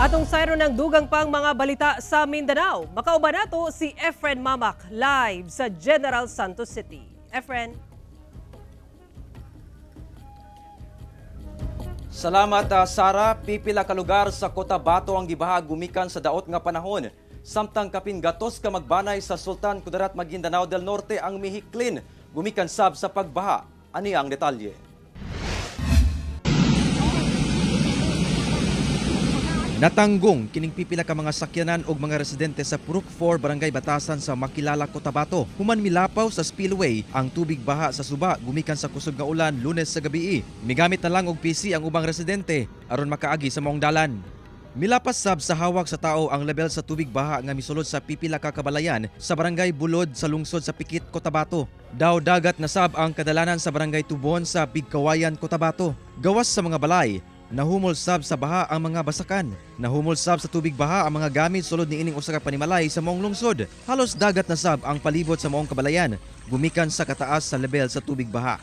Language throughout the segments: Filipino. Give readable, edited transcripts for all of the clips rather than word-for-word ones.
Atong sayro ng dugang pang mga balita sa Mindanao. Makauban nato si Efren Mamak live sa General Santos City. Efren. Salamat Sara. Pipila ka lugar sa Cotabato ang gibahag gumikan sa daot nga panahon. Samtang kapin gatos ka magbanay sa Sultan Kudarat Maguindanao del Norte ang mihiklin gumikan sab sa pagbaha. Ani ang detalye. Natanggong kining pipila ka mga sakyanan og mga residente sa Purok 4 Barangay Batasan sa Makilala, Cotabato. Human milapaw sa spillway ang tubig baha sa suba gumikan sa kusog nga ulan Lunes sa gabii. Migamit na lang og PC ang ubang residente aron makaagi sa maong dalan. Milapas sab sa hawak sa tao ang level sa tubig baha nga misulod sa pipila ka kabalayan sa Barangay Bulod sa lungsod sa Pikit, Cotabato. Daw dagat na sab ang kadalanan sa Barangay Tubon sa Bigkawayan, Cotabato. Gawas sa mga balay, nahumol sab sa baha ang mga basakan. Nahumol sab sa tubig baha ang mga gamit sulod ni ining usa ka panimalay sa maong lungsod. Halos dagat na sab ang palibot sa maong kabalayan gumikan sa kataas sa level sa tubig baha.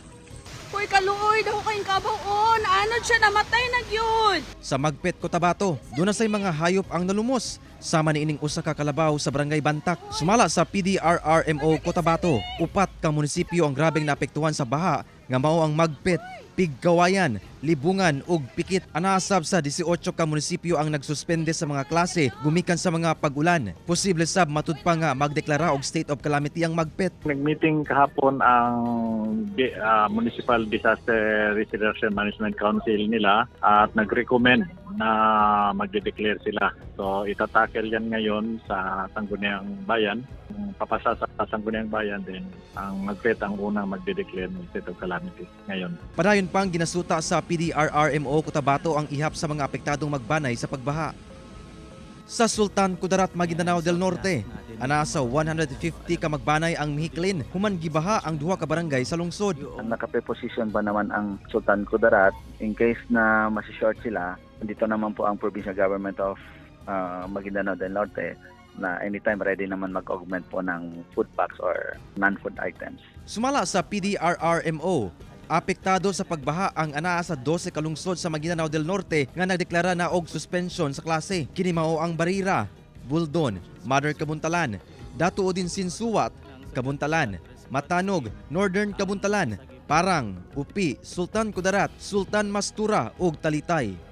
Uy, kaluoy, daw kayong kabaon. Ano siya, namatay na yun. Sa Magpet, Cotabato, doon na say mga hayop ang nalumos. Sama ni ining usa ka kalabaw sa Barangay Bantak. Sumala sa PDRRMO Cotabato, upat ka munisipyo ang grabeng naapektuhan sa baha nga mao ang Magpet, Bigkawayan, Libungan ug Pikit. Anasab sa 18 ka munisipyo ang nagsuspende sa mga klase gumikan sa mga pag-ulan. Posible sab matud pa nga magdeklara og state of calamity ang Magpet. Nag-meeting kahapon ang Municipal Disaster Restoration Management Council nila at nag-recommend na magde-declare sila. So itatakel yan ngayon sa Sangguniang Bayan. Papasa sa Sangguniang Bayan din ang Magpet ang unang magde-declare ng state of calamity ngayon. Padayon pang ginasuta sa PDRRMO Cotabato ang ihap sa mga apektadong magbanay sa pagbaha. Sa Sultan Kudarat Maguindanao del Norte, ana sa 150 ka magbanay ang mihiklin human gibaha ang duha ka barangay sa lungsod. Nakapreposition ba naman ang Sultan Kudarat in case na masishort sila? Dito naman po ang Provincial Government of Maguindanao del Norte na anytime ready naman mag-augment po ng food packs or non-food items. Sumala sa PDRRMO, apektado sa pagbaha ang anaa sa 12 ka lungsod sa Maguindanao del Norte nga nagdeklara na og suspension sa klase. Kini mao ang Barira, Buldon, Mother Kabuntalan, Datuodin Sinsuwat, Kabuntalan, Matanog, Northern Kabuntalan, Parang, Upi, Sultan Kudarat, Sultan Mastura ug Talitay.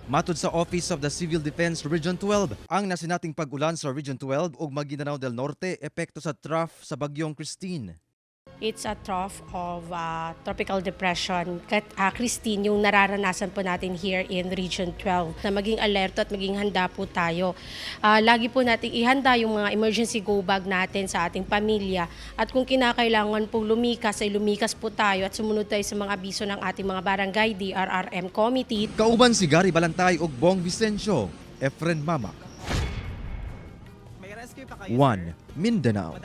Matud sa Office of the Civil Defense Region 12, ang nasinating pag-ulan sa Region 12 ug Maguindanao del Norte epekto sa trough sa bagyong Christine. It's a trough of tropical depression. Christine, yung nararanasan po natin here in Region 12 na maging alerto at maging handa po tayo. Lagi po natin ihanda yung mga emergency go bag natin sa ating pamilya at kung kinakailangan po lumikas ay lumikas po tayo at sumunod tayo sa mga abiso ng ating mga barangay DRRM committee. Kauban si Gary Balantay ug Bong Vicencio, Efren Mamak. 1 Mindanao.